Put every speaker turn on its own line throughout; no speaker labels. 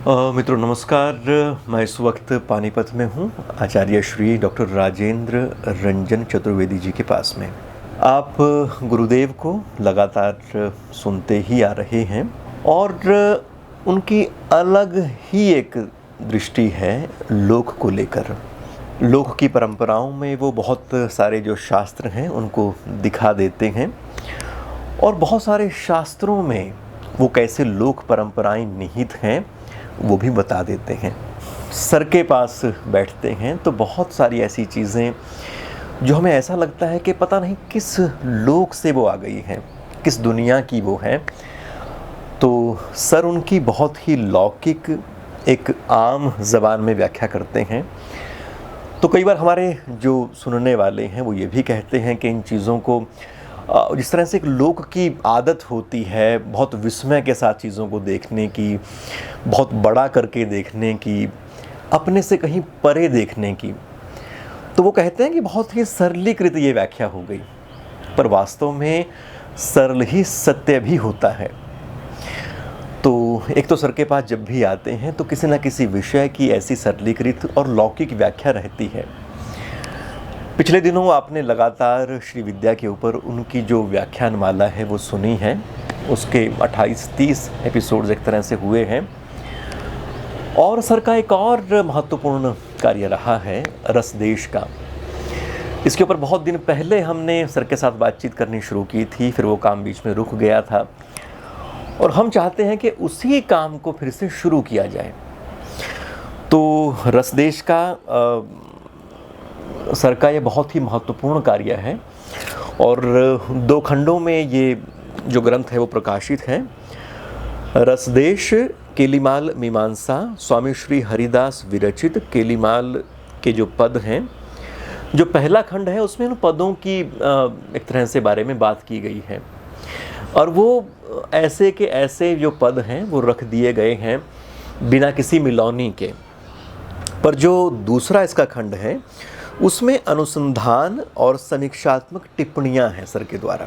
मित्रों नमस्कार। मैं इस वक्त पानीपत में हूँ, आचार्य श्री डॉक्टर राजेंद्र रंजन चतुर्वेदी जी के पास में। आप गुरुदेव को लगातार सुनते ही आ रहे हैं और उनकी अलग ही एक दृष्टि है लोक को लेकर। लोक की परंपराओं में वो बहुत सारे जो शास्त्र हैं उनको दिखा देते हैं और बहुत सारे शास्त्रों में वो कैसे लोक परंपराएं निहित हैं वो भी बता देते हैं। सर के पास बैठते हैं तो बहुत सारी ऐसी चीज़ें जो हमें ऐसा लगता है कि पता नहीं किस लोक से वो आ गई हैं, किस दुनिया की वो हैं। तो सर उनकी बहुत ही लौकिक एक आम ज़बान में व्याख्या करते हैं। तो कई बार हमारे जो सुनने वाले हैं वो ये भी कहते हैं कि इन चीज़ों को जिस तरह से एक लोक की आदत होती है बहुत विस्मय के साथ चीज़ों को देखने की, बहुत बड़ा करके देखने की, अपने से कहीं परे देखने की, तो वो कहते हैं कि बहुत ही सरलीकृत ये व्याख्या हो गई। पर वास्तव में सरल ही सत्य भी होता है। तो एक तो सर के पास जब भी आते हैं तो किसी न किसी विषय की ऐसी सरलीकृत और लौकिक व्याख्या रहती है। पिछले दिनों आपने लगातार श्री विद्या के ऊपर उनकी जो व्याख्यान माला है वो सुनी है। उसके 28-30 एपिसोड्स एक तरह से हुए हैं। और सर का एक और महत्वपूर्ण कार्य रहा है रसदेश का। इसके ऊपर बहुत दिन पहले हमने सर के साथ बातचीत करनी शुरू की थी, फिर वो काम बीच में रुक गया था और हम चाहते हैं कि उसी काम को फिर से शुरू किया जाए। तो रसदेश का सर का ये बहुत ही महत्वपूर्ण कार्य है और 2 खंडों में ये जो ग्रंथ है वो प्रकाशित है। रसदेश केलीमाल मीमांसा स्वामी श्री हरिदास विरचित केलीमाल के जो पद हैं, जो पहला खंड है उसमें उन पदों की एक तरह से बारे में बात की गई है और वो ऐसे के ऐसे जो पद हैं वो रख दिए गए हैं बिना किसी मिलौनी के। पर जो दूसरा इसका खंड है उसमें अनुसंधान और समीक्षात्मक टिप्पणियां हैं सर के द्वारा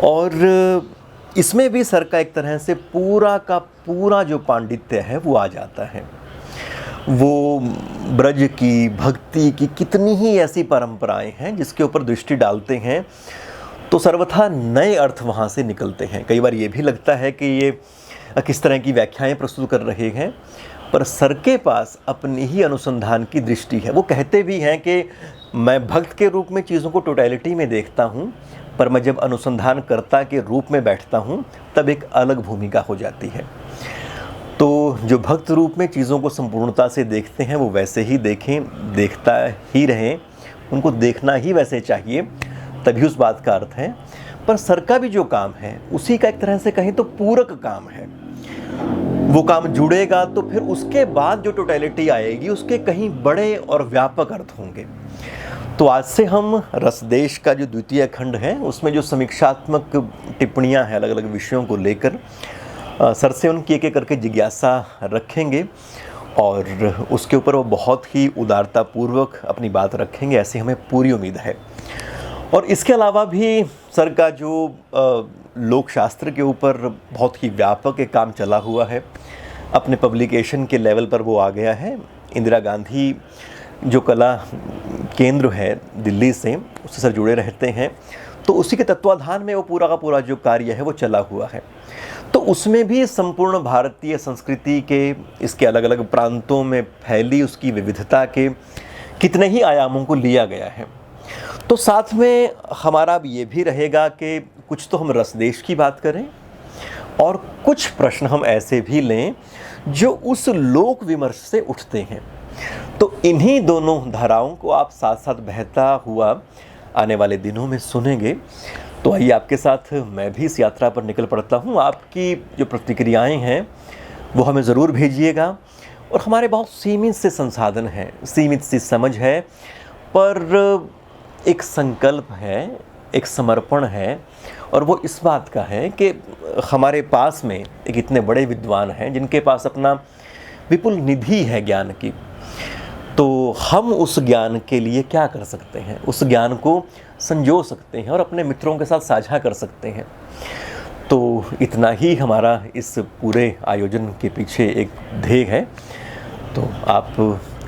और इसमें भी सर का एक तरह से पूरा का पूरा जो पांडित्य है वो आ जाता है। वो ब्रज की भक्ति की कितनी ही ऐसी परंपराएं हैं जिसके ऊपर दृष्टि डालते हैं तो सर्वथा नए अर्थ वहाँ से निकलते हैं। कई बार ये भी लगता है कि ये किस तरह की व्याख्याएं प्रस्तुत कर रहे हैं, पर सर के पास अपनी ही अनुसंधान की दृष्टि है। वो कहते भी हैं कि मैं भक्त के रूप में चीज़ों को टोटलिटी में देखता हूँ, पर मैं जब अनुसंधानकर्ता के रूप में बैठता हूँ तब एक अलग भूमिका हो जाती है। तो जो भक्त रूप में चीज़ों को संपूर्णता से देखते हैं वो वैसे ही देखें, देखता ही रहें, उनको देखना ही वैसे चाहिए, तभी उस बात का अर्थ है। पर सर का भी जो काम है उसी का एक तरह से कहें तो पूरक काम है। वो काम जुड़ेगा तो फिर उसके बाद जो टोटलिटी आएगी उसके कहीं बड़े और व्यापक अर्थ होंगे। तो आज से हम रसदेश का जो द्वितीय खंड है उसमें जो समीक्षात्मक टिप्पणियां हैं अलग अलग विषयों को लेकर सर से उनकी एक एक करके जिज्ञासा रखेंगे और उसके ऊपर वो बहुत ही उदारतापूर्वक अपनी बात रखेंगे, ऐसी हमें पूरी उम्मीद है। और इसके अलावा भी सर का जो लोक शास्त्र के ऊपर बहुत ही व्यापक एक काम चला हुआ है। अपने पब्लिकेशन के लेवल पर वो आ गया है। इंदिरा गांधी जो कला केंद्र है दिल्ली से, उससे सर जुड़े रहते हैं, तो उसी के तत्वाधान में वो पूरा का पूरा जो कार्य है वो चला हुआ है। तो उसमें भी संपूर्ण भारतीय संस्कृति के इसके अलग अलग प्रांतों में फैली उसकी विविधता के कितने ही आयामों को लिया गया है। तो साथ में हमारा अब ये भी रहेगा कि कुछ तो हम रसदेश की बात करें और कुछ प्रश्न हम ऐसे भी लें जो उस लोक विमर्श से उठते हैं। तो इन्हीं दोनों धाराओं को आप साथ साथ बहता हुआ आने वाले दिनों में सुनेंगे। तो आइए आपके साथ मैं भी इस यात्रा पर निकल पड़ता हूँ। आपकी जो प्रतिक्रियाएं हैं वो हमें ज़रूर भेजिएगा और हमारे बहुत सीमित से संसाधन हैं, सीमित सी समझ है, पर एक संकल्प है, एक समर्पण है और वो इस बात का है कि हमारे पास में एक इतने बड़े विद्वान हैं जिनके पास अपना विपुल निधि है ज्ञान की। तो हम उस ज्ञान के लिए क्या कर सकते हैं, उस ज्ञान को संजो सकते हैं और अपने मित्रों के साथ साझा कर सकते हैं। तो इतना ही हमारा इस पूरे आयोजन के पीछे एक ध्येय है। तो आप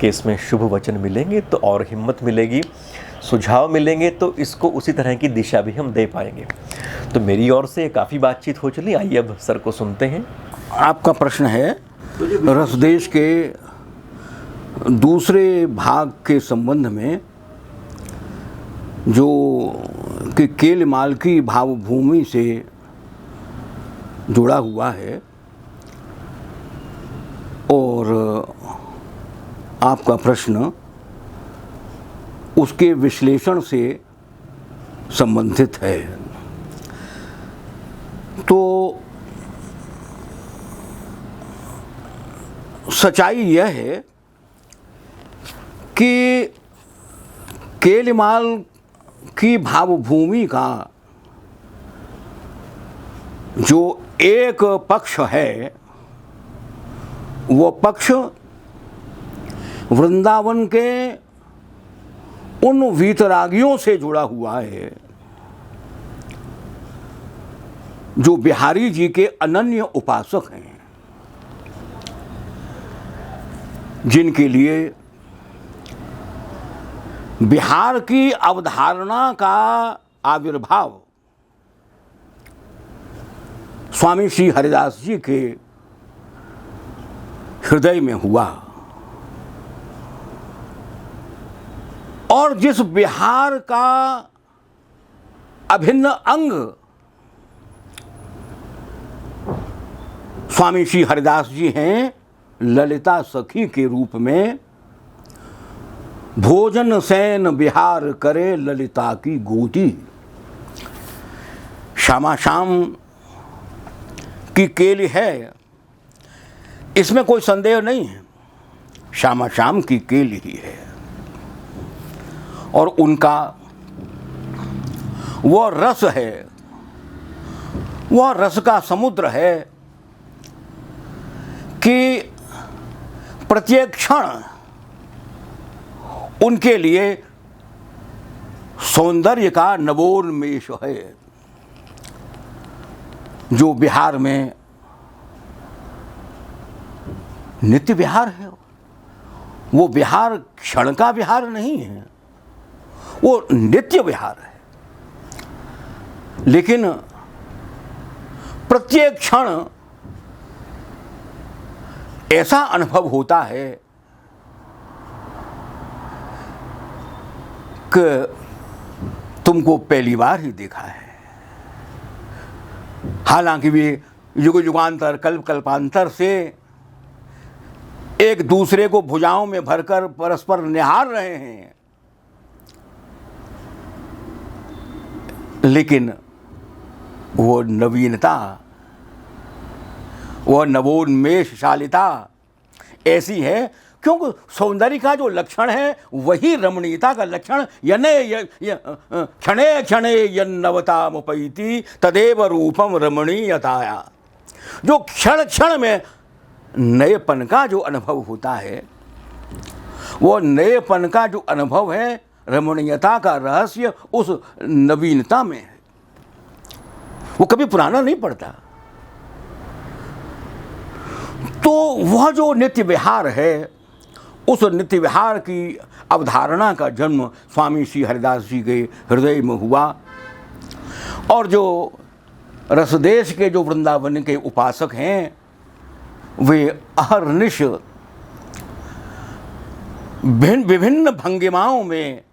के इसमें शुभ वचन मिलेंगे तो और हिम्मत मिलेगी, सुझाव मिलेंगे तो इसको उसी तरह की दिशा भी हम दे पाएंगे। तो मेरी ओर से काफ़ी बातचीत हो चली, आइए अब सर को सुनते हैं।
आपका प्रश्न है रसदेश के दूसरे भाग के संबंध में, जो कि केलमाल की भावभूमि से जुड़ा हुआ है, और आपका प्रश्न उसके विश्लेषण से संबंधित है। तो सच्चाई यह है कि केलमाल की भावभूमि का जो एक पक्ष है, वो पक्ष वृंदावन के उन वीतरागियों से जुड़ा हुआ है जो बिहारी जी के अनन्य उपासक हैं, जिनके लिए बिहार की अवधारणा का आविर्भाव स्वामी श्री हरिदास जी के हृदय में हुआ, और जिस बिहार का अभिन्न अंग स्वामी श्री हरिदास जी हैं, ललिता सखी के रूप में भोजन सैन बिहार करे ललिता की गोदी, श्यामा श्याम की केली है, इसमें कोई संदेह नहीं है। श्यामा श्याम की केली ही है, और उनका वह रस है, वह रस का समुद्र है कि प्रत्येक क्षण उनके लिए सौंदर्य का नवोन्मेष है। जो बिहार में नित्य विहार है, वो विहार क्षण का विहार नहीं है, वो नित्य विहार है। लेकिन प्रत्येक क्षण ऐसा अनुभव होता है कि तुमको पहली बार ही देखा है। हालांकि वे युग युगांतर कल्प कल्पांतर से एक दूसरे को भुजाओं में भरकर परस्पर निहार रहे हैं, लेकिन वो नवीनता, वह नवोन्मेषशालिता ऐसी है क्योंकि सौंदर्य का जो लक्षण है वही रमणीयता का लक्षण, क्षणे क्षणे यन्नवतामुपैति तदेव रूपम रमणीयताया। जो क्षण क्षण में नएपन का जो अनुभव होता है, वो नएपन का जो अनुभव है, रमणीयता का रहस्य उस नवीनता में है, वो कभी पुराना नहीं पड़ता। तो वह जो नित्य विहार है, उस नित्य विहार की अवधारणा का जन्म स्वामी श्री हरिदास जी के हृदय में हुआ, और जो रसदेश के जो वृंदावन के उपासक हैं, वे अहर्निश विभिन्न भंगिमाओं में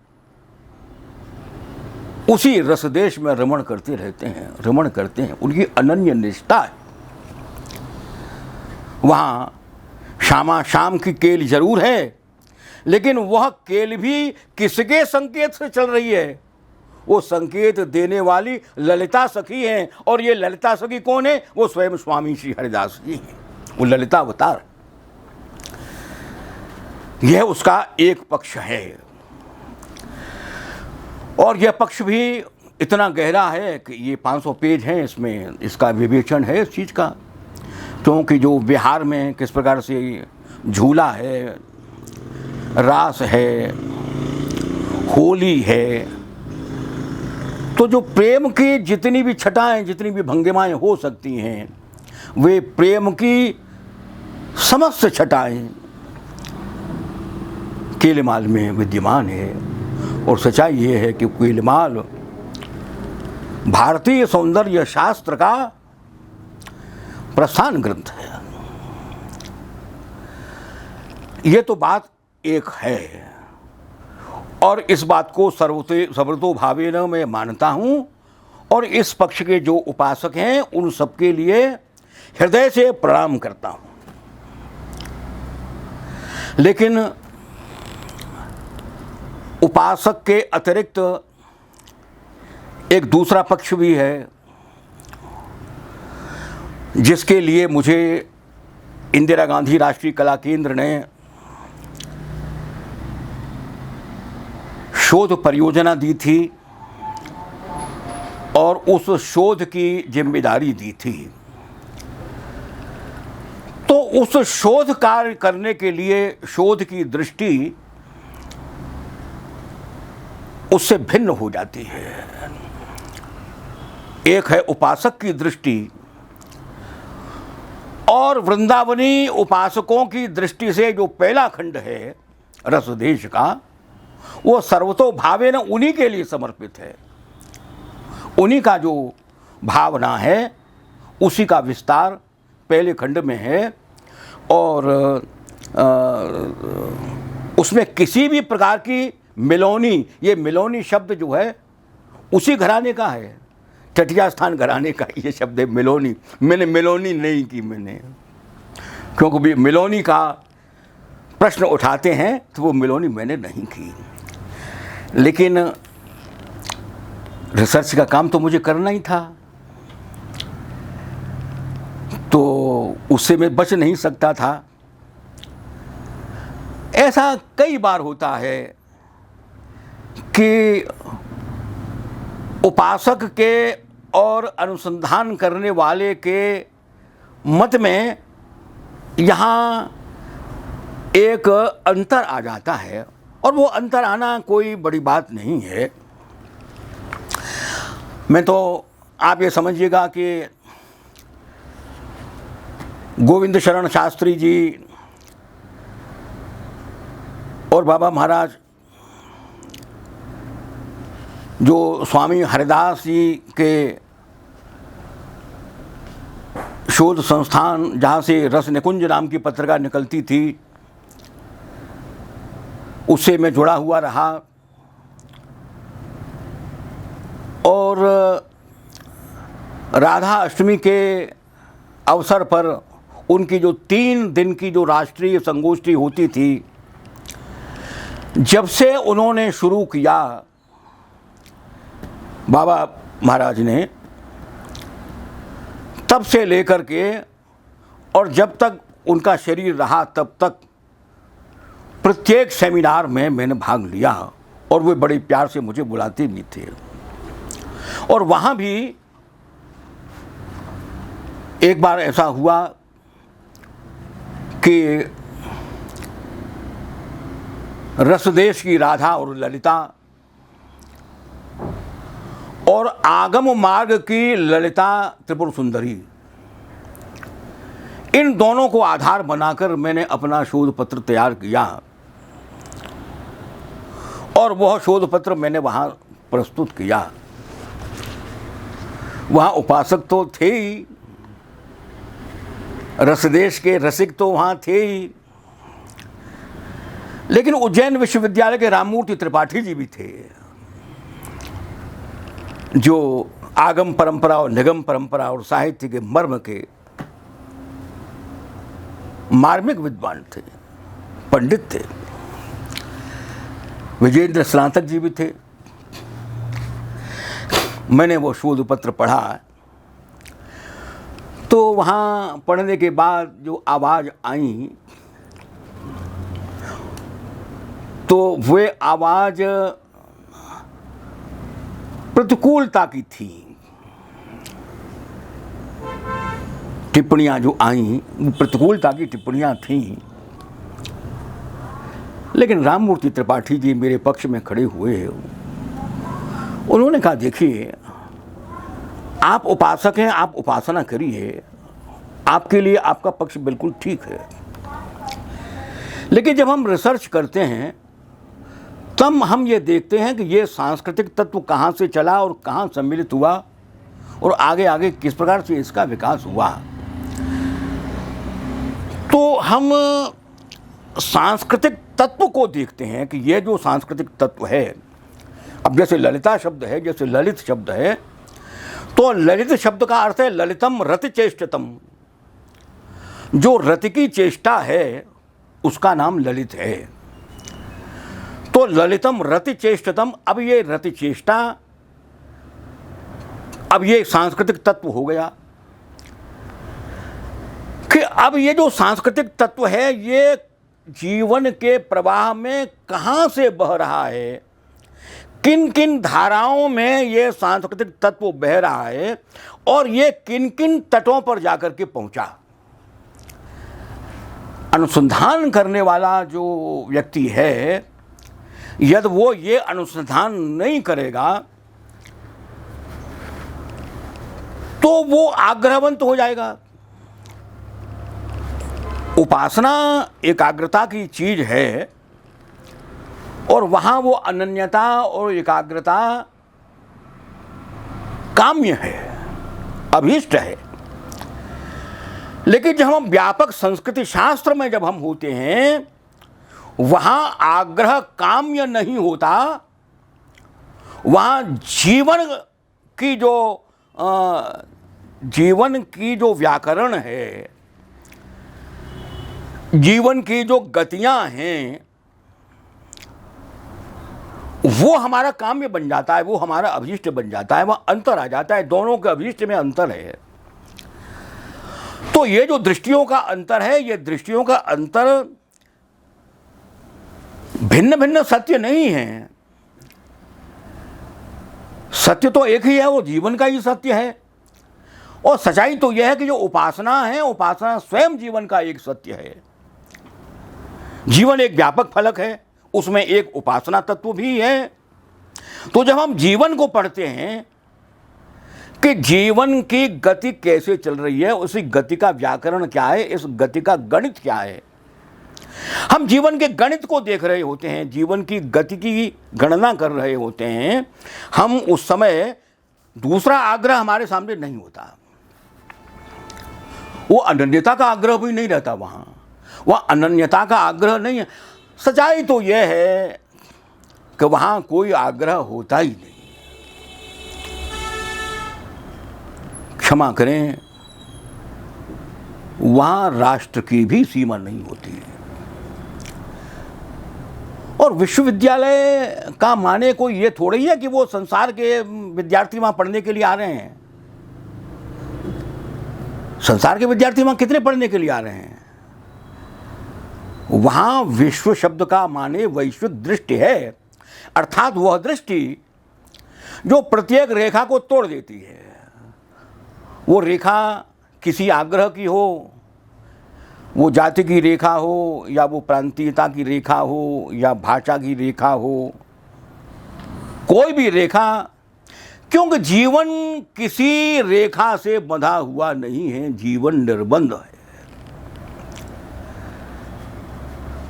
उसी रसदेश में रमण करते रहते हैं, उनकी अनन्य निष्ठा है। वहाँ श्यामा श्याम की केल जरूर है, लेकिन वह केल भी किसके संकेत से चल रही है? वो संकेत देने वाली ललिता सखी हैं, और ये ललिता सखी कौन है? वो स्वयं स्वामी श्री हरिदास जी हैं, वो ललिता अवतार। यह उसका एक पक्ष है, और यह पक्ष भी इतना गहरा है कि ये 500 पेज हैं, इसमें इसका विवेचन है इस चीज़ का। क्योंकि जो बिहार में किस प्रकार से झूला है, रास है, होली है, तो जो प्रेम की जितनी भी छटाएं, जितनी भी भंगिमाएं हो सकती हैं, वे प्रेम की समस्त छटाएं कीलमाल में विद्यमान है। और सच्चाई ये है कि कीलमाल भारतीय सौंदर्य शास्त्र का प्रस्थान ग्रंथ है। ये तो बात एक है, और इस बात को सर्वतोभावेन मैं मानता हूँ, और इस पक्ष के जो उपासक हैं उन सबके लिए हृदय से प्रणाम करता हूँ। लेकिन उपासक के अतिरिक्त एक दूसरा पक्ष भी है, जिसके लिए मुझे इंदिरा गांधी राष्ट्रीय कला केंद्र ने शोध परियोजना दी थी और उस शोध की जिम्मेदारी दी थी। तो उस शोध कार्य करने के लिए शोध की दृष्टि उससे भिन्न हो जाती है। एक है उपासक की दृष्टि, और वृंदावनी उपासकों की दृष्टि से जो पहला खंड है रस देश का, वो सर्वतोभावेन उन्हीं के लिए समर्पित है। उन्हीं का जो भावना है उसी का विस्तार पहले खंड में है, और उसमें किसी भी प्रकार की मिलोनी, ये मिलोनी शब्द जो है उसी घराने का है, टटिया स्थान घराने का ये शब्द है मिलोनी। मैंने मिलोनी नहीं की, मैंने क्योंकि मिलोनी का प्रश्न उठाते हैं तो वो मिलोनी मैंने नहीं की। लेकिन रिसर्च का काम तो मुझे करना ही था, तो उससे मैं बच नहीं सकता था। ऐसा कई बार होता है कि उपासक के और अनुसंधान करने वाले के मत में यहाँ एक अंतर आ जाता है, और वो अंतर आना कोई बड़ी बात नहीं है। मैं तो आप ये समझिएगा कि गोविंद शरण शास्त्री जी और बाबा महाराज जो स्वामी हरिदास जी के शोध संस्थान, जहाँ से रस निकुंज नाम की पत्रिका निकलती थी, उससे मैं जुड़ा हुआ रहा। और राधा अष्टमी के अवसर पर उनकी जो 3 दिन की जो राष्ट्रीय संगोष्ठी होती थी, जब से उन्होंने शुरू किया बाबा महाराज ने, तब से लेकर के और जब तक उनका शरीर रहा तब तक प्रत्येक सेमिनार में मैंने भाग लिया, और वे बड़े प्यार से मुझे बुलाते भी थे। और वहाँ भी एक बार ऐसा हुआ कि रसदेश की राधा और ललिता और आगम मार्ग की ललिता त्रिपुर सुंदरी, इन दोनों को आधार बनाकर मैंने अपना शोध पत्र तैयार किया, और वह शोध पत्र मैंने वहाँ प्रस्तुत किया। वहाँ उपासक तो थे ही, रसदेश के रसिक तो वहाँ थे ही, लेकिन उज्जैन विश्वविद्यालय के राममूर्ति त्रिपाठी जी भी थे, जो आगम परंपरा और निगम परंपरा और साहित्य के मर्म के मार्मिक विद्वान थे, पंडित थे। विजेंद्र स्नातक जी भी थे। मैंने वो शोध पत्र पढ़ा, तो वहाँ पढ़ने के बाद जो आवाज़ आई, तो वे आवाज़ प्रतिकूलता की थी। टिप्पणियाँ जो आईं वो प्रतिकूलता की टिप्पणियाँ थीं, लेकिन राममूर्ति त्रिपाठी जी मेरे पक्ष में खड़े हुए, उन्होंने कहा देखिए, आप उपासक हैं, आप उपासना करिए, आपके लिए आपका पक्ष बिल्कुल ठीक है, लेकिन जब हम रिसर्च करते हैं तब हम ये देखते हैं कि ये सांस्कृतिक तत्व कहाँ से चला और कहाँ सम्मिलित हुआ और आगे आगे किस प्रकार से इसका विकास हुआ। तो हम सांस्कृतिक तत्व को देखते हैं कि ये जो सांस्कृतिक तत्व है, अब जैसे ललिता शब्द है, जैसे ललित शब्द है, तो ललित शब्द का अर्थ है ललितम रति चेष्टतम। जो रति की चेष्टा है उसका नाम ललित है। तो ललितम रति चेष्टतम, अब ये रति चेष्टा, अब ये सांस्कृतिक तत्व हो गया कि अब ये जो सांस्कृतिक तत्व है ये जीवन के प्रवाह में कहाँ से बह रहा है, किन किन धाराओं में ये सांस्कृतिक तत्व बह रहा है और ये किन किन तटों पर जाकर के पहुंचा। अनुसंधान करने वाला जो व्यक्ति है, यदि वो ये अनुसंधान नहीं करेगा तो वो आग्रहवंत हो जाएगा। उपासना एकाग्रता की चीज है और वहां वो अनन्यता और एकाग्रता काम्य है, अभीष्ट है। लेकिन जब हम व्यापक संस्कृति शास्त्र में जब हम होते हैं, वहां आग्रह काम्य नहीं होता, वहां जीवन की जो व्याकरण है, जीवन की जो गतियां हैं, वो हमारा काम्य बन जाता है, वो हमारा अभीष्ट बन जाता है, वह अंतर आ जाता है। दोनों के अभीष्ट में अंतर है। तो ये जो दृष्टियों का अंतर है, ये दृष्टियों का अंतर भिन्न भिन्न सत्य नहीं है। सत्य तो एक ही है, वो जीवन का ही सत्य है। और सच्चाई तो यह है कि जो उपासना है, उपासना स्वयं जीवन का एक सत्य है। जीवन एक व्यापक फलक है, उसमें एक उपासना तत्व भी है। तो जब हम जीवन को पढ़ते हैं कि जीवन की गति कैसे चल रही है, उसी गति का व्याकरण क्या है, इस गति का गणित क्या है, हम जीवन के गणित को देख रहे होते हैं, जीवन की गति की गणना कर रहे होते हैं, हम उस समय दूसरा आग्रह हमारे सामने नहीं होता। वो अनन्यता का आग्रह भी नहीं रहता, वह अनन्यता का आग्रह नहीं है। सच्चाई तो यह है कि वहां कोई आग्रह होता ही नहीं। क्षमा करें, वहां राष्ट्र की भी सीमा नहीं होती है। और विश्वविद्यालय का माने कोई ये थोड़ी है कि वो संसार के विद्यार्थी वहां पढ़ने के लिए आ रहे हैं। संसार के विद्यार्थी वहां कितने पढ़ने के लिए आ रहे हैं? वहां विश्व शब्द का माने वैश्विक दृष्टि है, अर्थात वह दृष्टि जो प्रत्येक रेखा को तोड़ देती है। वो रेखा किसी आग्रह की हो, वो जाति की रेखा हो, या वो प्रांतीयता की रेखा हो, या भाषा की रेखा हो, कोई भी रेखा, क्योंकि जीवन किसी रेखा से बंधा हुआ नहीं है, जीवन निर्बंध है।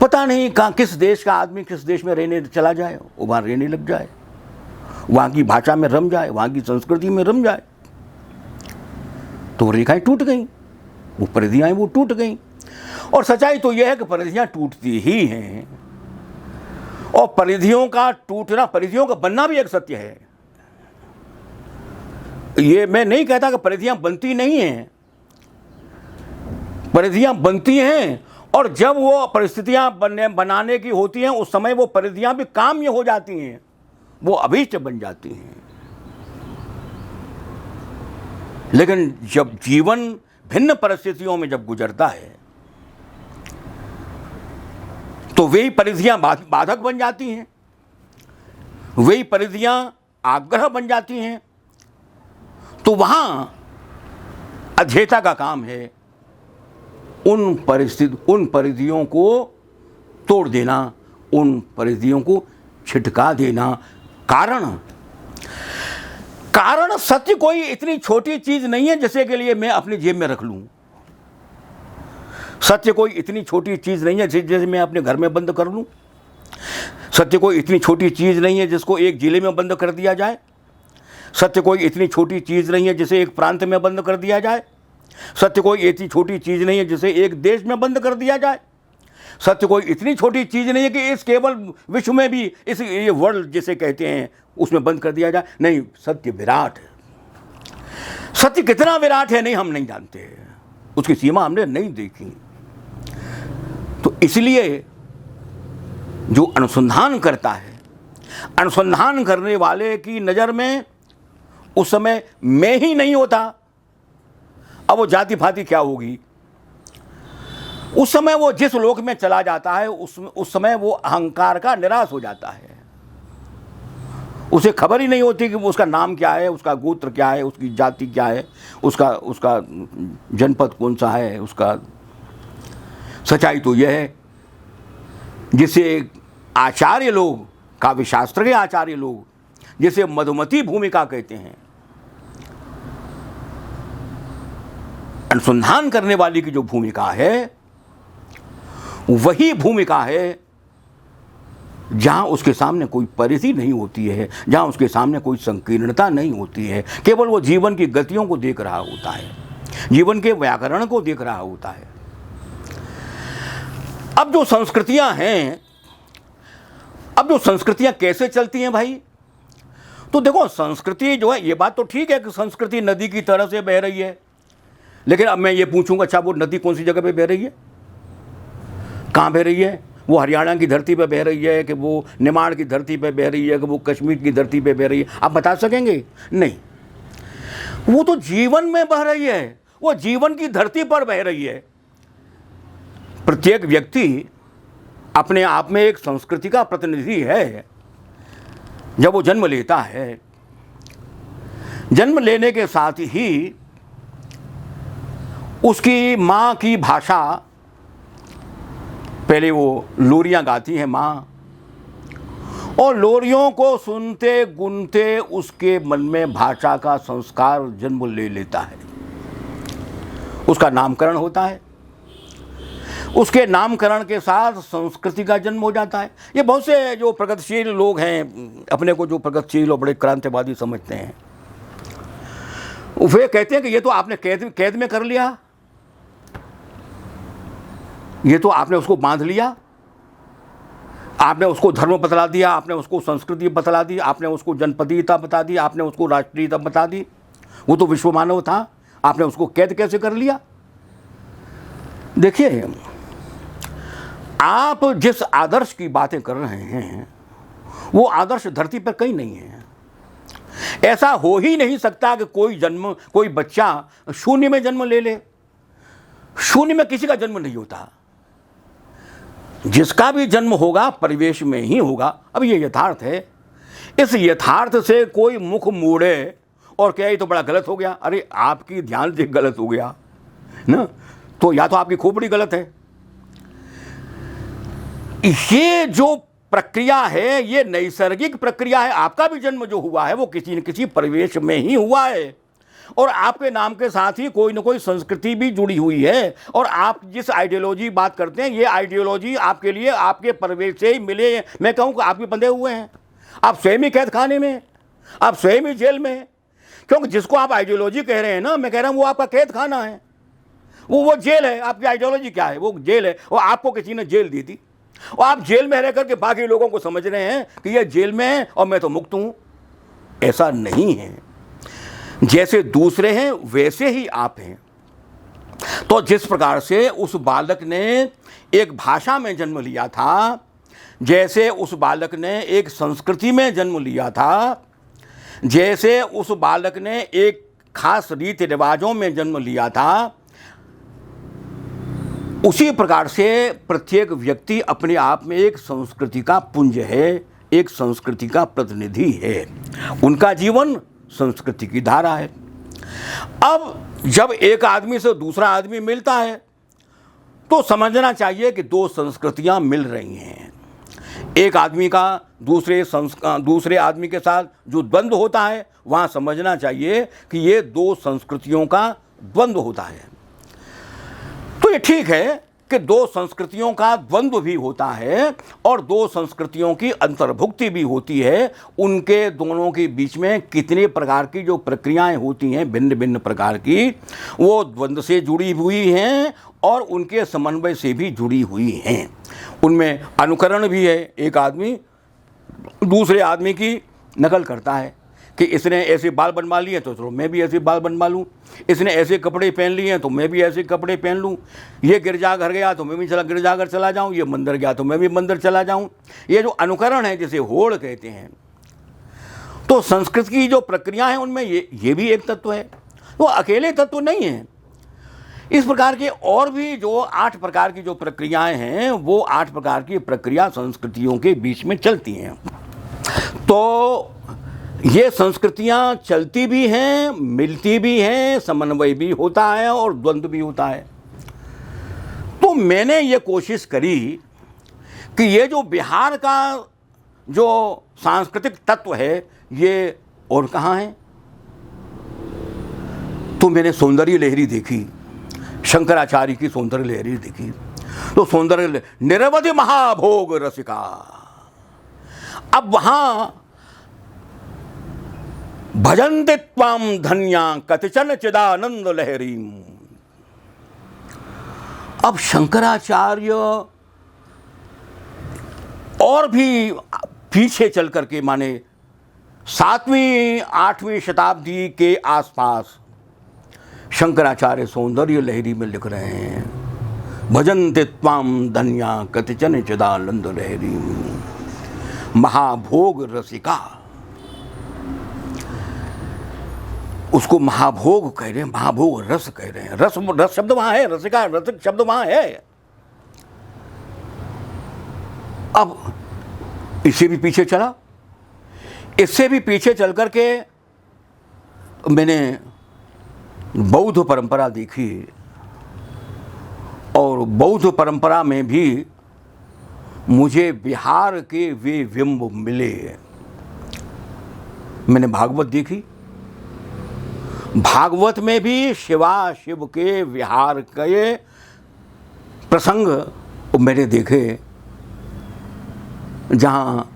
पता नहीं कहाँ किस देश का आदमी किस देश में रहने चला जाए, वो वहाँ रहने लग जाए, वहाँ की भाषा में रम जाए, वहाँ की संस्कृति में रम जाए, तो रेखाएं टूट गई, वो परिधियाँ वो टूट गई। और सच्चाई तो यह है कि परिधियाँ टूटती ही हैं, और परिधियों का टूटना, परिधियों का बनना भी एक सत्य है। ये मैं नहीं कहता कि परिधियाँ बनती नहीं हैं, परिधियाँ बनती हैं, और जब वो परिस्थितियाँ बनाने की होती हैं, उस समय वो परिधियाँ भी काम्य हो जाती हैं, वो अभीष्ट बन जाती हैं। लेकिन जब जीवन भिन्न परिस्थितियों में जब गुजरता है, तो वही परिधियाँ बाधक बन जाती हैं, वही परिधियाँ आग्रह बन जाती हैं। तो वहाँ अध्येता का काम है उन परिधियों को तोड़ देना, उन परिधियों को छिटका देना। कारण कारण सत्य कोई इतनी छोटी चीज नहीं है जिसे के लिए मैं अपनी जेब में रख लूं। सत्य कोई इतनी छोटी चीज नहीं है जैसे मैं अपने घर में बंद कर लूं। सत्य कोई इतनी छोटी चीज नहीं है जिसको एक जिले में बंद कर दिया जाए। सत्य कोई इतनी छोटी चीज नहीं है जिसे एक प्रांत में बंद कर दिया जाए। सत्य कोई इतनी छोटी चीज नहीं है जिसे एक देश में बंद कर दिया जाए। सत्य कोई इतनी छोटी चीज नहीं है कि इस केवल विश्व में भी इस ये वर्ल्ड जिसे कहते हैं उसमें बंद कर दिया जाए। नहीं, सत्य विराट है। सत्य कितना विराट है नहीं हम नहीं जानते, उसकी सीमा हमने नहीं देखी। तो इसलिए जो अनुसंधान करता है, अनुसंधान करने वाले की नज़र में उस समय मैं ही नहीं होता। अब वो जाति फाति क्या होगी, उस समय वो जिस लोक में चला जाता है उस समय वो अहंकार का निराश हो जाता है। उसे खबर ही नहीं होती कि उसका नाम क्या है, उसका गोत्र क्या है, उसकी जाति क्या है, उसका जनपद कौन सा है। उसका सच्चाई तो यह है जिसे आचार्य लोग, काव्यशास्त्र के आचार्य लोग, जिसे मधुमती भूमिका कहते हैं, अनुसंधान करने वाली की जो भूमिका है वही भूमिका है जहां उसके सामने कोई परिधि नहीं होती है, जहां उसके सामने कोई संकीर्णता नहीं होती है। केवल वो जीवन की गतियों को देख रहा होता है, जीवन के व्याकरण को देख रहा होता है। अब जो संस्कृतियां हैं, अब जो संस्कृतियां कैसे चलती हैं भाई, तो देखो संस्कृति जो है, ये बात तो ठीक है कि संस्कृति नदी की तरह से बह रही है, लेकिन अब मैं ये पूछूंगा, अच्छा वो नदी कौन सी जगह पे बह रही है, कहाँ बह रही है? वो हरियाणा की धरती पे बह रही है कि वो निमाड़ की धरती पे बह रही है कि वो कश्मीर की धरती पे बह रही है? आप बता सकेंगे? नहीं, वो तो जीवन में बह रही है, वो जीवन की धरती पर बह रही है। प्रत्येक व्यक्ति अपने आप में एक संस्कृति का प्रतिनिधि है। जब वो जन्म लेता है, जन्म लेने के साथ ही उसकी माँ की भाषा, पहले वो लोरियां गाती हैं माँ, और लोरियों को सुनते गुनते उसके मन में भाषा का संस्कार जन्म ले लेता है। उसका नामकरण होता है, उसके नामकरण के साथ संस्कृति का जन्म हो जाता है। ये बहुत से जो प्रगतिशील लोग हैं, अपने को जो प्रगतिशील और बड़े क्रांतिवादी समझते हैं, वे कहते हैं कि ये तो आपने कैद में कर लिया, ये तो आपने उसको बांध लिया, आपने उसको धर्म बतला दिया, आपने उसको संस्कृति बतला दी, आपने उसको जनपदीयता बता दी, आपने उसको राष्ट्रीयता बता दी। वो तो विश्व मानव था, आपने उसको कैद कैसे कर लिया? देखिए, आप जिस आदर्श की बातें कर रहे हैं वो आदर्श धरती पर कहीं नहीं है। ऐसा हो ही नहीं सकता कि कोई बच्चा शून्य में जन्म ले ले। शून्य में किसी का जन्म नहीं होता। जिसका भी जन्म होगा परिवेश में ही होगा। अब ये यथार्थ है। इस यथार्थ से कोई मुख मोड़े और कहे तो बड़ा गलत हो गया, अरे आपकी ध्यान से गलत हो गया ना, तो या तो आपकी खोपड़ी गलत है। ये जो प्रक्रिया है ये नैसर्गिक प्रक्रिया है। आपका भी जन्म जो हुआ है वो किसी न किसी परिवेश में ही हुआ है, और आपके नाम के साथ ही कोई ना कोई संस्कृति भी जुड़ी हुई है। और आप जिस आइडियोलॉजी बात करते हैं, ये आइडियोलॉजी आपके लिए आपके परिवेश से ही मिले। मैं कहूँ कि आप भी बंधे हुए हैं, आप स्वयं ही कैद खाने में, आप स्वयं ही जेल में। क्योंकि जिसको आप आइडियोलॉजी कह रहे हैं ना, मैं कह रहा हूँ वो आपका कैद खाना है, वो जेल है। आपकी आइडियोलॉजी क्या है? वो जेल है, और आपको किसी ने जेल दी थी, और आप जेल में रह करके बाकी लोगों को समझ रहे हैं कि ये जेल में है और मैं तो मुक्त हूँ। ऐसा नहीं है। जैसे दूसरे हैं वैसे ही आप हैं। तो जिस प्रकार से उस बालक ने एक भाषा में जन्म लिया था, जैसे उस बालक ने एक संस्कृति में जन्म लिया था, जैसे उस बालक ने एक खास रीति रिवाजों में जन्म लिया था, उसी प्रकार से प्रत्येक व्यक्ति अपने आप में एक संस्कृति का पुंज है, एक संस्कृति का प्रतिनिधि है। उनका जीवन संस्कृति की धारा है। अब जब एक आदमी से दूसरा आदमी मिलता है तो समझना चाहिए कि दो संस्कृतियां मिल रही हैं। एक आदमी का दूसरे आदमी के साथ जो द्वंद्व होता है, वहाँ समझना चाहिए कि ये दो संस्कृतियों का द्वंद्व होता है। तो ये ठीक है कि दो संस्कृतियों का द्वंद्व भी होता है और दो संस्कृतियों की अंतर्भुक्ति भी होती है। उनके दोनों के बीच में कितने प्रकार की जो प्रक्रियाएं होती हैं, भिन्न भिन्न प्रकार की, वो द्वंद्व से जुड़ी हुई हैं और उनके समन्वय से भी जुड़ी हुई हैं। उनमें अनुकरण भी है। एक आदमी दूसरे आदमी की नकल करता है कि इसने ऐसे बाल बनवा लिए तो चलो मैं भी ऐसे बाल बनवा लूँ, इसने ऐसे कपड़े पहन लिए हैं तो मैं भी ऐसे कपड़े पहन लूँ, ये गिरजाघर गया तो मैं भी गिरजाघर चला जाऊँ, ये मंदिर गया तो मैं भी मंदिर चला जाऊँ। ये जो अनुकरण है, जिसे होड़ कहते हैं, तो संस्कृत की जो प्रक्रिया है उनमें ये भी एक तत्व है, वो अकेले तत्व नहीं है। इस प्रकार के और भी जो 8 प्रकार की जो प्रक्रियाएं हैं, वो 8 प्रकार की प्रक्रिया संस्कृतियों के बीच में चलती हैं। तो ये संस्कृतियां चलती भी हैं, मिलती भी हैं, समन्वय भी होता है और द्वंद्व भी होता है। तो मैंने ये कोशिश करी कि ये जो बिहार का जो सांस्कृतिक तत्व है, ये और कहाँ है। तो मैंने सौंदर्य लहरी देखी, शंकराचार्य की सौंदर्य लहरी देखी। तो सौंदर्य निरवधि महाभोग रसिका। अब वहां भजन्ते त्वाम धन्या कतिचन चिदानंद लहरी। अब शंकराचार्य और भी पीछे चल करके, माने 7वीं 8वीं शताब्दी के आसपास शंकराचार्य सौंदर्य लहरी में लिख रहे हैं, भजन्ते त्वाम धन्या कतिचन चिदानंद लहरी महाभोग रसिका। उसको महाभोग कह रहे हैं, महाभोग रस कह रहे हैं। रस शब्द वहां है, रसिका रसिक शब्द वहां है। अब इससे भी पीछे चला, इससे भी पीछे चल करके मैंने बौद्ध परंपरा देखी और बौद्ध परंपरा में भी मुझे बिहार के वे बिंब मिले। मैंने भागवत देखी, भागवत में भी शिवा शिव के विहार के प्रसंग मैंने देखे, जहाँ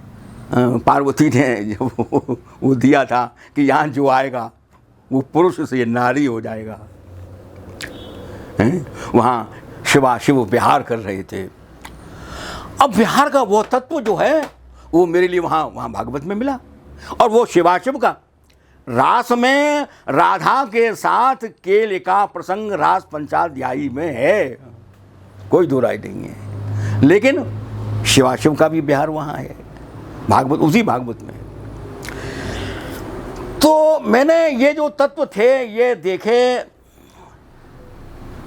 पार्वती ने जब वो दिया था कि यहाँ जो आएगा वो पुरुष से नारी हो जाएगा, वहाँ शिवा शिव विहार कर रहे थे। अब विहार का वो तत्व जो है वो मेरे लिए वहाँ भागवत में मिला। और वो शिवा शिव का रास में राधा के साथ केले का प्रसंग रास पंचाध्यायी में है, कोई दो राय नहीं है। लेकिन शिवाशिव का भी बिहार वहाँ है, भागवत, उसी भागवत में। तो मैंने ये जो तत्व थे ये देखे।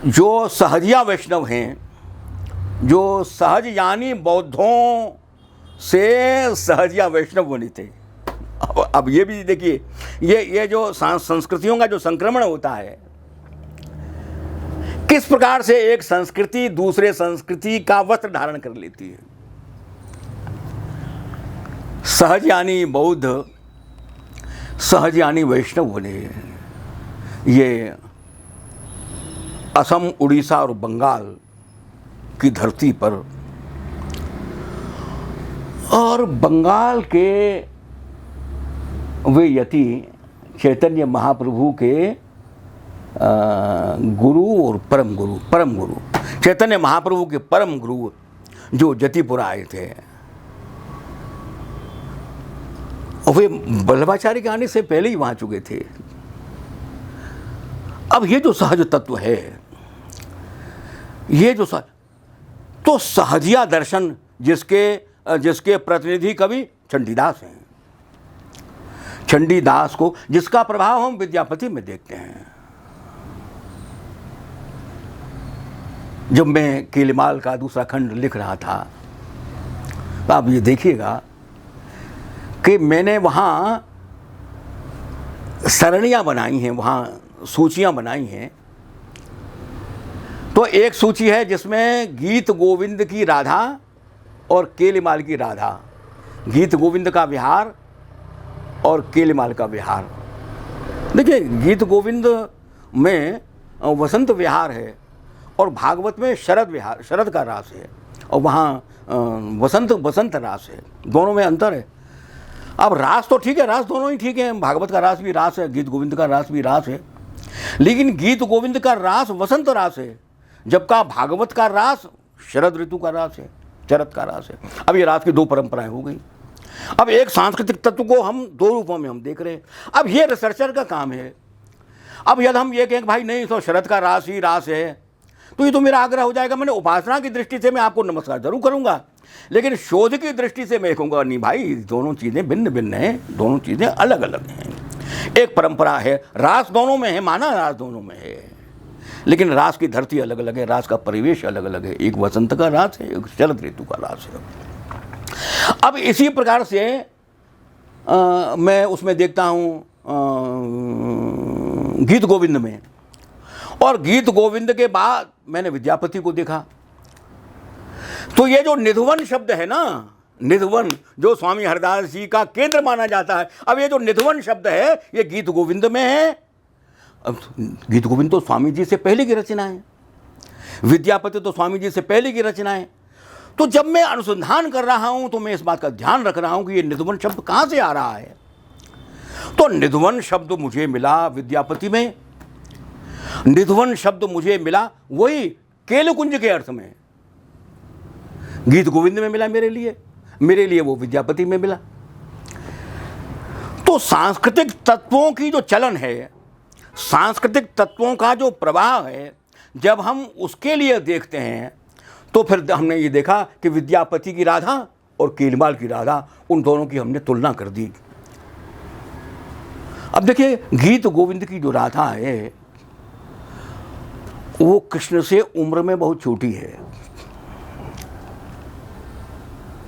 जो सहजिया वैष्णव हैं, जो सहज यानी बौद्धों से सहजिया वैष्णव बने थे। अब ये भी देखिए, ये जो संस्कृतियों का जो संक्रमण होता है, किस प्रकार से एक संस्कृति दूसरे संस्कृति का वस्त्र धारण कर लेती है। सहज यानी बौद्ध, सहज यानी वैष्णव बने। ये असम, उड़ीसा और बंगाल की धरती पर, और बंगाल के वे यति चैतन्य महाप्रभु के गुरु और परम गुरु चैतन्य महाप्रभु के परम गुरु जो जतिपुरा आए थे, और वे वल्लभाचार्य के आने से पहले ही वहाँ चुके थे। अब ये जो सहज तत्व है, ये जो तो सहजिया दर्शन जिसके प्रतिनिधि कवि चंडीदास हैं। चंडीदास को, जिसका प्रभाव हम विद्यापति में देखते हैं। जब मैं केलेमाल का दूसरा खंड लिख रहा था, तो आप ये देखिएगा कि मैंने वहाँ सरणियाँ बनाई हैं, वहाँ सूचियाँ बनाई हैं। तो एक सूची है जिसमें गीत गोविंद की राधा और केलीमाल की राधा, गीत गोविंद का विहार और केलीमाल का विहार। देखिए, गीत गोविंद में वसंत विहार है और भागवत में शरद विहार, शरद का रास है, और वहाँ वसंत रास है। दोनों में अंतर है। अब रास तो ठीक है, रास दोनों ही ठीक है, भागवत का रास भी रास है, गीत गोविंद का रास भी रास है, लेकिन गीत गोविंद का रास वसंत रास है, जबकि भागवत का रास शरद ऋतु का रास है, शरद का रास है। अब ये रास की दो परंपराएं हो गई। अब एक सांस्कृतिक तत्व को हम दो रूपों में हम देख रहे हैं। अब ये रिसर्चर का काम है। अब यदि हम ये कहें भाई नहीं तो शरद का रास ही रास है, तो ये तो मेरा आग्रह हो जाएगा। मैंने उपासना की दृष्टि से मैं आपको नमस्कार जरूर करूंगा, लेकिन शोध की दृष्टि से मैं कहूँगा नहीं भाई, दोनों चीज़ें भिन्न भिन्न हैं, दोनों चीज़ें अलग अलग हैं। एक परंपरा है, रास दोनों में है, माना रास दोनों में है, लेकिन रास की धरती अलग अलग है, रास का परिवेश अलग अलग है। एक वसंत का रास है, एक शरद ऋतु का रास है। अब इसी प्रकार से मैं उसमें देखता हूँ गीत गोविंद में, और गीत गोविंद के बाद मैंने विद्यापति को देखा। तो ये जो निधवन शब्द है ना, निधवन जो स्वामी हरदास जी का केंद्र माना जाता है, अब ये जो निधवन शब्द है ये गीत गोविंद में है। अब गीत गोविंद तो स्वामी जी से पहले की रचना है, विद्यापति तो स्वामी जी से पहले की रचना है। तो जब मैं अनुसंधान कर रहा हूं तो मैं इस बात का ध्यान रख रहा हूं कि ये निधवन शब्द कहां से आ रहा है। तो निधवन शब्द मुझे मिला विद्यापति में, निधवन शब्द मुझे मिला वही केलकुंज के अर्थ में, गीत गोविंद में मिला मेरे लिए वो विद्यापति में मिला। तो सांस्कृतिक तत्वों की जो चलन है, सांस्कृतिक तत्वों का जो प्रवाह है, जब हम उसके लिए देखते हैं तो फिर हमने ये देखा कि विद्यापति की राधा और केलीमाल की राधा, उन दोनों की हमने तुलना कर दी। अब देखिए, गीत गोविंद की जो राधा है वो कृष्ण से उम्र में बहुत छोटी है,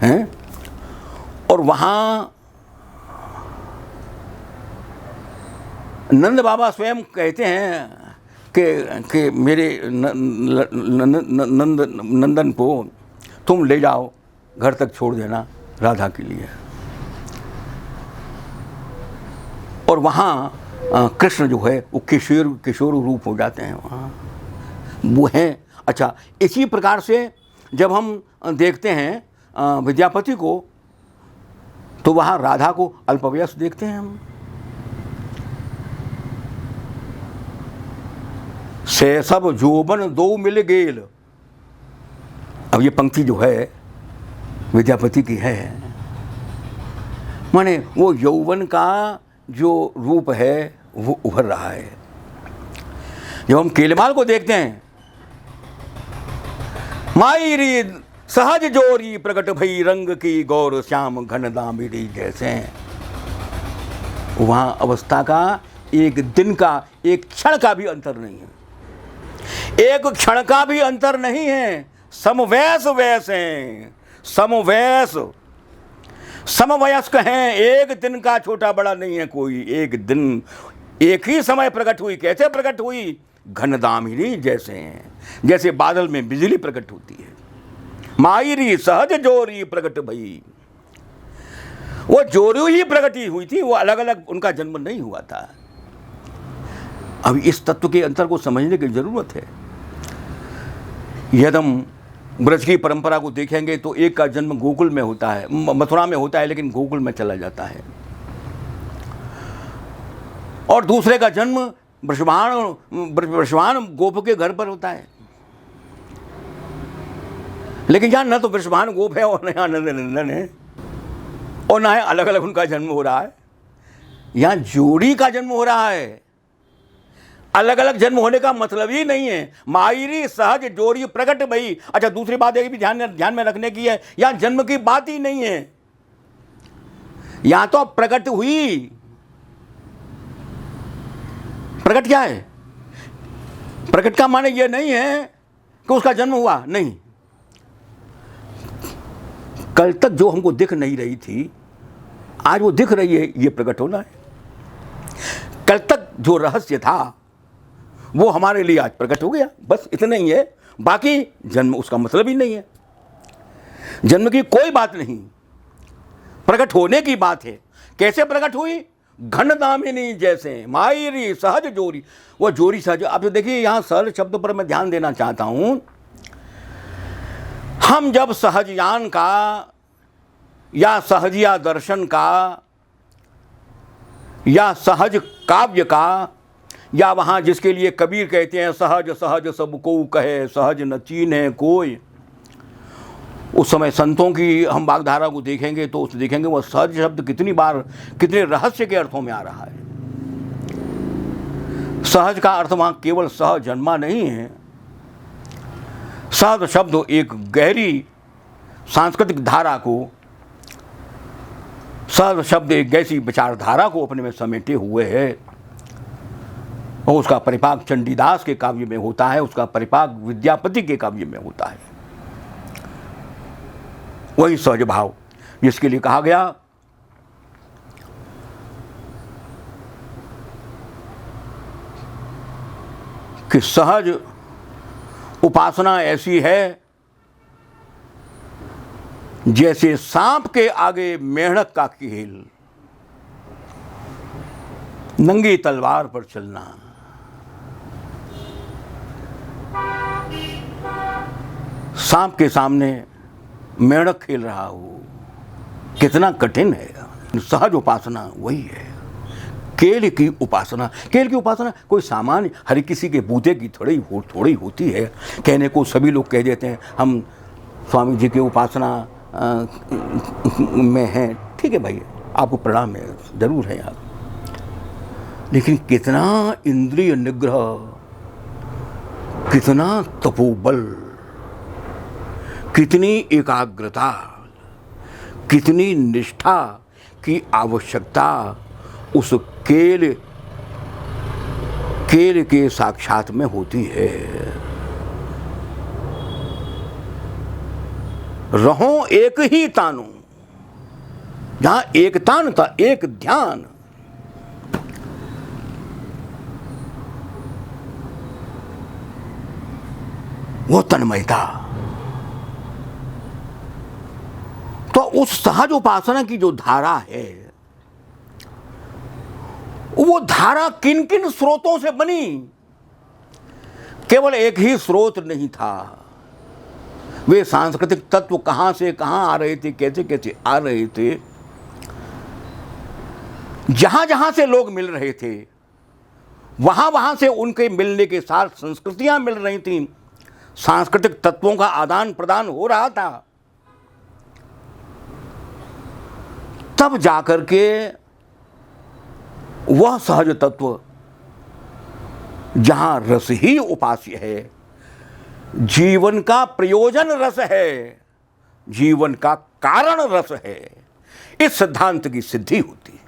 हैं? और वहां नंद बाबा स्वयं कहते हैं कि मेरे नंदन को तुम ले जाओ, घर तक छोड़ देना राधा के लिए। और वहाँ कृष्ण जो है वो किशोर रूप हो जाते हैं, वहाँ वो हैं। अच्छा, इसी प्रकार से जब हम देखते हैं विद्यापति को, तो वहाँ राधा को अल्पवयस्क देखते हैं हम। से सब जोबन दो मिल गेल। अब ये पंक्ति जो है विद्यापति की है, माने वो यौवन का जो रूप है वो उभर रहा है। जब हम केलीमाल को देखते हैं, मायरी सहज जोरी प्रकट भई रंग की गौर श्याम घन दामिनी जैसे, वहां अवस्था का एक दिन का, एक क्षण का भी अंतर नहीं है, एक क्षण का भी अंतर नहीं है। समवयस वयस हैं, समवयस समवयस्क हैं, एक दिन का छोटा बड़ा नहीं है कोई। एक दिन एक ही समय प्रकट हुई। कैसे प्रकट हुई? घनदामिनी जैसे हैं, जैसे बादल में बिजली प्रकट होती है। मायरी सहज जोरी प्रकट भई, वो जोरू ही प्रकटी हुई थी, वो अलग अलग उनका जन्म नहीं हुआ था। अब इस तत्व के अंतर को समझने की जरूरत है। यदि हम ब्रज की परंपरा को देखेंगे तो एक का जन्म गोकुल में होता है, मथुरा में होता है, लेकिन गोकुल में चला जाता है, और दूसरे का जन्म वृषभान गोप के घर पर होता है। लेकिन यहाँ न तो वृषभान गोप है और न यहाँ नंदन है, और ना है अलग अलग उनका जन्म हो रहा है। यहाँ जोड़ी का जन्म हो रहा है। अलग अलग जन्म होने का मतलब ही नहीं है। मायरी सहज जोरी प्रकट भई। अच्छा, दूसरी बात एक भी ध्यान में रखने की है, यहां जन्म की बात ही नहीं है, यहां तो प्रकट हुई। प्रकट क्या है? प्रकट का माने यह नहीं है कि उसका जन्म हुआ, नहीं। कल तक जो हमको दिख नहीं रही थी, आज वो दिख रही है, ये प्रकट होना है। कल तक जो रहस्य था वो हमारे लिए आज प्रकट हो गया, बस इतना ही है। बाकी जन्म उसका मतलब ही नहीं है। जन्म की कोई बात नहीं, प्रकट होने की बात है। कैसे प्रकट हुई? घन दामिनी जैसे मायरी सहज जोरी। वो जोरी सहज, आप देखिए यहाँ सहज शब्द पर मैं ध्यान देना चाहता हूं। हम जब सहज ज्ञान का या सहजिया दर्शन का या सहज काव्य का, या वहां जिसके लिए कबीर कहते हैं सहज सहज सबको कहे सहज न चीन्हे कोई, उस समय संतों की हम वाग्धारा को देखेंगे तो उस देखेंगे वो सहज शब्द कितनी बार कितने रहस्य के अर्थों में आ रहा है। सहज का अर्थ वहां केवल सहज जन्मा नहीं है। सहज शब्द एक गहरी सांस्कृतिक धारा को, सहज शब्द एक ऐसी विचारधारा को अपने में समेटे हुए है, और उसका परिपाक चंडीदास के काव्य में होता है, उसका परिपाक विद्यापति के काव्य में होता है। वही सहज भाव जिसके लिए कहा गया कि सहज उपासना ऐसी है जैसे सांप के आगे मेंढक का खेल, नंगी तलवार पर चलना। सांप के सामने मेंढक खेल रहा हो, कितना कठिन है। सहज उपासना वही है, केल की उपासना। केल की उपासना कोई सामान्य हर किसी के बूते की थोड़ी होती है। कहने को सभी लोग कह देते हैं हम स्वामी जी की उपासना में हैं, ठीक है भाई, आपको प्रणाम है, जरूर है आप, लेकिन कितना इंद्रिय निग्रह, कितना तपोबल, कितनी एकाग्रता, कितनी निष्ठा की आवश्यकता उस केल के साक्षात में होती है। रहो एक ही तानु, जहां एक तान था, एक ध्यान, वो तन्मयता। तो उस सहज उपासना की जो धारा है, वो धारा किन किन स्रोतों से बनी? केवल एक ही स्रोत नहीं था। वे सांस्कृतिक तत्व कहां से कहां आ रहे थे, कैसे कैसे आ रहे थे, जहां जहां से लोग मिल रहे थे, वहां वहां से उनके मिलने के साथ संस्कृतियां मिल रही थीं, सांस्कृतिक तत्वों का आदान प्रदान हो रहा था। तब जाकर के वह सहज तत्व, जहां रस ही उपास्य है, जीवन का प्रयोजन रस है, जीवन का कारण रस है, इस सिद्धांत की सिद्धि होती है।